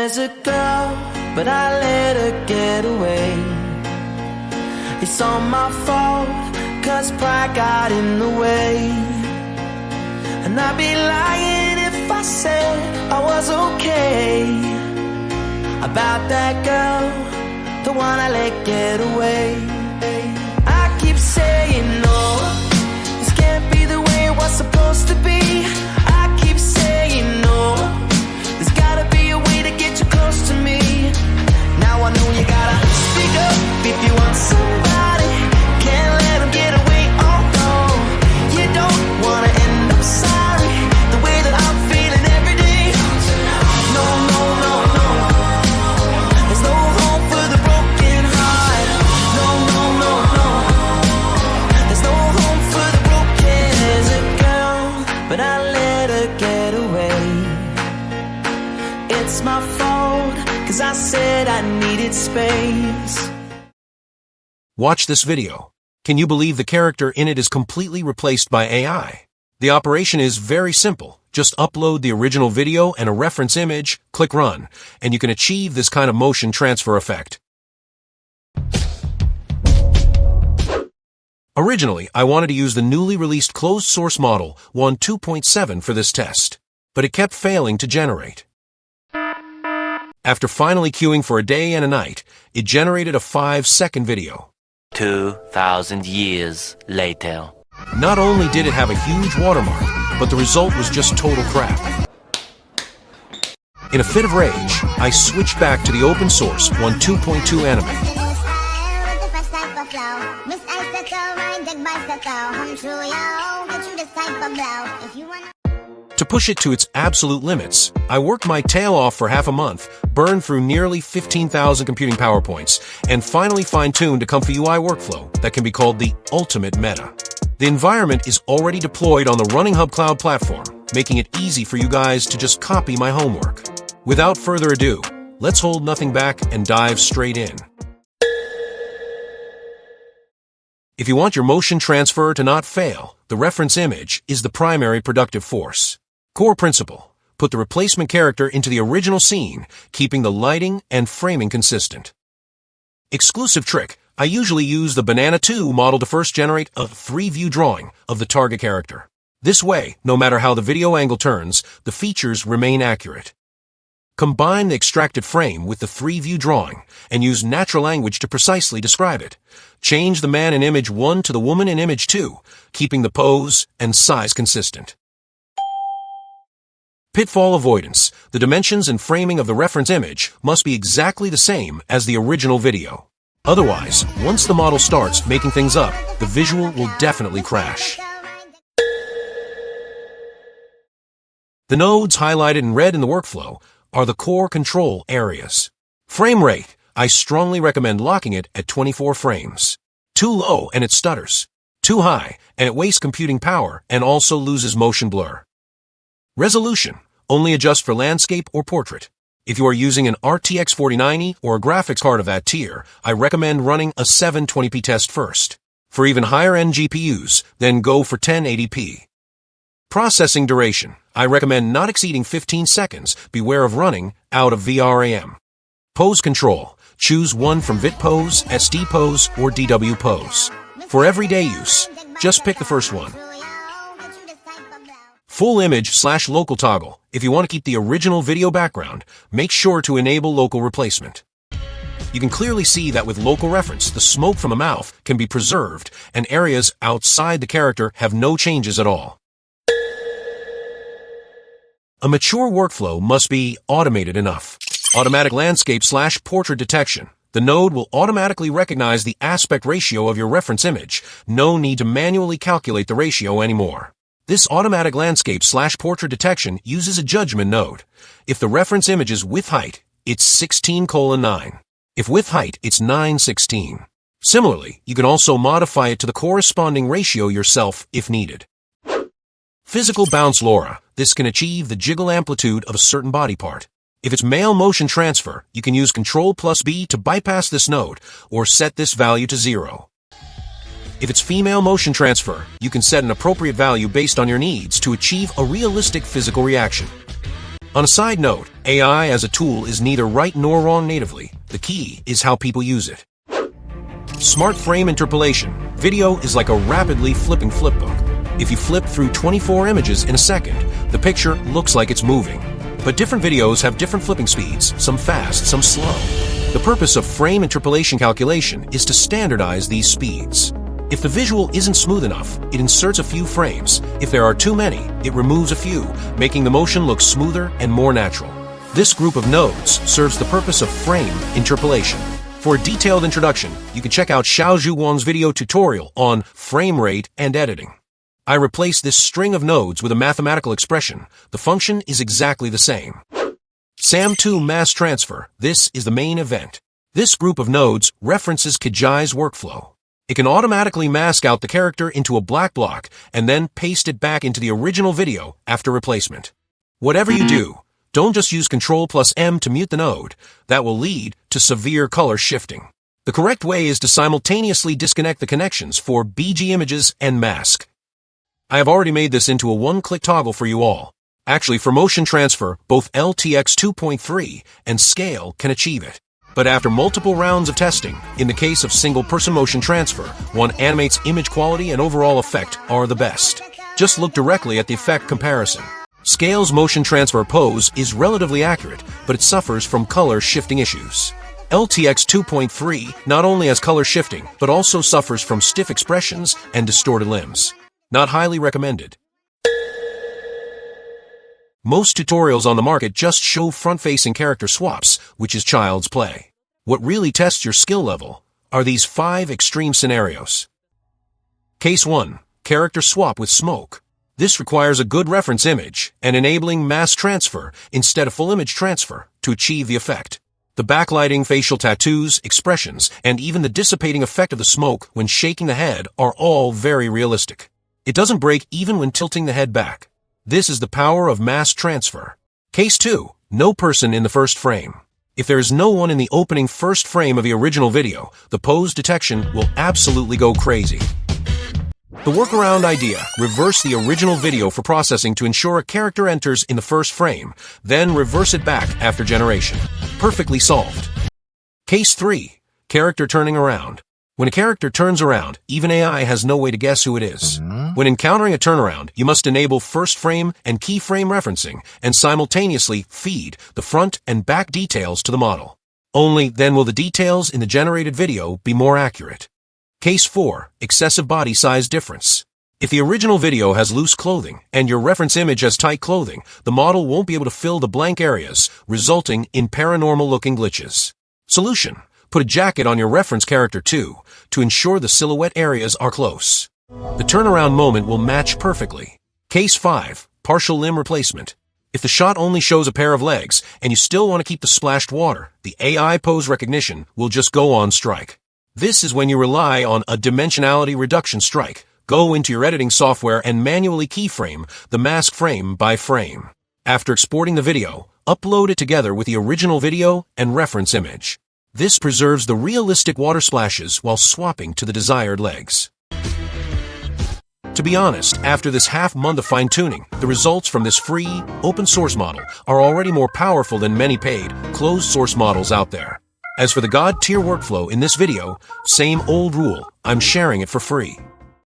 There's a girl, but I let her get away. It's all my fault, cause pride got in the way. And I'd be lying if I said I was okay about that girl, the one I let get away. I keep saying no, this can't be the way it was supposed to be. I keep saying no, there's gotta be a way to get you close to me. Now I know you gotta speak up if you want somebody. Can't let them get away, oh no. You don't wanna end up sorry, the way that I'm feeling every day. No, no, no, no, there's no hope for the broken heart. No, no, no, no, there's no hope for the broken. There's a girl, but I let her get away. It's my fault, cause I said I needed space. Watch this video. Can you believe the character in it is completely replaced by AI? The operation is very simple. Just upload the original video and a reference image, click run, and you can achieve this kind of motion transfer effect. Originally, I wanted to use the newly released closed source model 1.2.7 for this test, but it kept failing to generate. After finally queuing for a day and a night, it generated a 5-second video. 2,000 years later. Not only did it have a huge watermark, but the result was just total crap. In a fit of rage, I switched back to the open source 1.2.2 Animate. To push it to its absolute limits, I worked my tail off for half a month, burned through nearly 15,000 computing power points, and finally fine-tuned a comfy UI workflow that can be called the ultimate meta. The environment is already deployed on the Runninghub cloud platform, making it easy for you guys to just copy my homework. Without further ado, let's hold nothing back and dive straight in. If you want your motion transfer to not fail, the reference image is the primary productive force. Core principle: put the replacement character into the original scene, keeping the lighting and framing consistent. Exclusive trick: I usually use the Banana 2 model to first generate a 3-view drawing of the target character. This way, no matter how the video angle turns, the features remain accurate. Combine the extracted frame with the 3-view drawing and use natural language to precisely describe it. Change the man in image 1 to the woman in image 2, keeping the pose and size consistent. Pitfall avoidance: the dimensions and framing of the reference image must be exactly the same as the original video. Otherwise, once the model starts making things up, the visual will definitely crash. The nodes highlighted in red in the workflow are the core control areas. Frame rate: I strongly recommend locking it at 24 frames. Too low and it stutters. Too high and it wastes computing power and also loses motion blur. Resolution: only adjust for landscape or portrait. If you are using an RTX 4090 or a graphics card of that tier, I recommend running a 720p test first. For even higher-end GPUs, then go for 1080p. Processing duration: I recommend not exceeding 15 seconds. Beware of running out of VRAM. Pose control: choose one from VidPose, SD Pose, or DW Pose. For everyday use, just pick the first one. Full image/local toggle: if you want to keep the original video background, make sure to enable local replacement. You can clearly see that with local reference, the smoke from the mouth can be preserved, and areas outside the character have no changes at all. A mature workflow must be automated enough. Automatic landscape/portrait detection: the node will automatically recognize the aspect ratio of your reference image. No need to manually calculate the ratio anymore. This automatic landscape/portrait detection uses a judgment node. If the reference image is with height, it's 16:9. If with height, it's 9:16. Similarly, you can also modify it to the corresponding ratio yourself if needed. Physical bounce LoRa: this can achieve the jiggle amplitude of a certain body part. If it's male motion transfer, you can use Ctrl+B to bypass this node, or set this value to 0. If it's female motion transfer, you can set an appropriate value based on your needs to achieve a realistic physical reaction. On a side note, AI as a tool is neither right nor wrong natively. The key is how people use it. Smart frame interpolation. Video is like a rapidly flipping flipbook. If you flip through 24 images in a second, the picture looks like it's moving. But different videos have different flipping speeds, some fast, some slow. The purpose of frame interpolation calculation is to standardize these speeds. If the visual isn't smooth enough, it inserts a few frames. If there are too many, it removes a few, making the motion look smoother and more natural. This group of nodes serves the purpose of frame interpolation. For a detailed introduction, you can check out Xiangongyun's video tutorial on frame rate and editing. I replaced this string of nodes with a mathematical expression. The function is exactly the same. SAM2 mass transfer. This is the main event. This group of nodes references Kijai's workflow. It can automatically mask out the character into a black block and then paste it back into the original video after replacement. Whatever you do, don't just use Ctrl+M to mute the node. That will lead to severe color shifting. The correct way is to simultaneously disconnect the connections for BG images and mask. I have already made this into a one-click toggle for you all. Actually, for motion transfer, both LTX 2.3 and Scale can achieve it. But after multiple rounds of testing, in the case of single-person motion transfer, one Animate's image quality and overall effect are the best. Just look directly at the effect comparison. Scale's motion transfer pose is relatively accurate, but it suffers from color shifting issues. LTX 2.3 not only has color shifting, but also suffers from stiff expressions and distorted limbs. Not highly recommended. Most tutorials on the market just show front-facing character swaps, which is child's play. What really tests your skill level are these 5 extreme scenarios. Case 1. Character swap with smoke. This requires a good reference image and enabling mass transfer instead of full image transfer to achieve the effect. The backlighting, facial tattoos, expressions, and even the dissipating effect of the smoke when shaking the head are all very realistic. It doesn't break even when tilting the head back. This is the power of mass transfer. Case 2. No person in the first frame. If there is no one in the opening first frame of the original video, the pose detection will absolutely go crazy. The workaround idea: reverse the original video for processing to ensure a character enters in the first frame, then reverse it back after generation. Perfectly solved. Case 3. Character turning around. When a character turns around, even AI has no way to guess who it is. When encountering a turnaround, you must enable first frame and keyframe referencing and simultaneously feed the front and back details to the model. Only then will the details in the generated video be more accurate. Case 4. Excessive body size difference. If the original video has loose clothing and your reference image has tight clothing, the model won't be able to fill the blank areas, resulting in paranormal-looking glitches. Solution: put a jacket on your reference character too, to ensure the silhouette areas are close. The turnaround moment will match perfectly. Case 5. Partial limb replacement. If the shot only shows a pair of legs and you still want to keep the splashed water, the AI pose recognition will just go on strike. This is when you rely on a dimensionality reduction strike. Go into your editing software and manually keyframe the mask frame by frame. After exporting the video, upload it together with the original video and reference image. This preserves the realistic water splashes while swapping to the desired legs. To be honest, after this half-month of fine-tuning, the results from this free, open-source model are already more powerful than many paid, closed-source models out there. As for the God-tier workflow in this video, same old rule, I'm sharing it for free.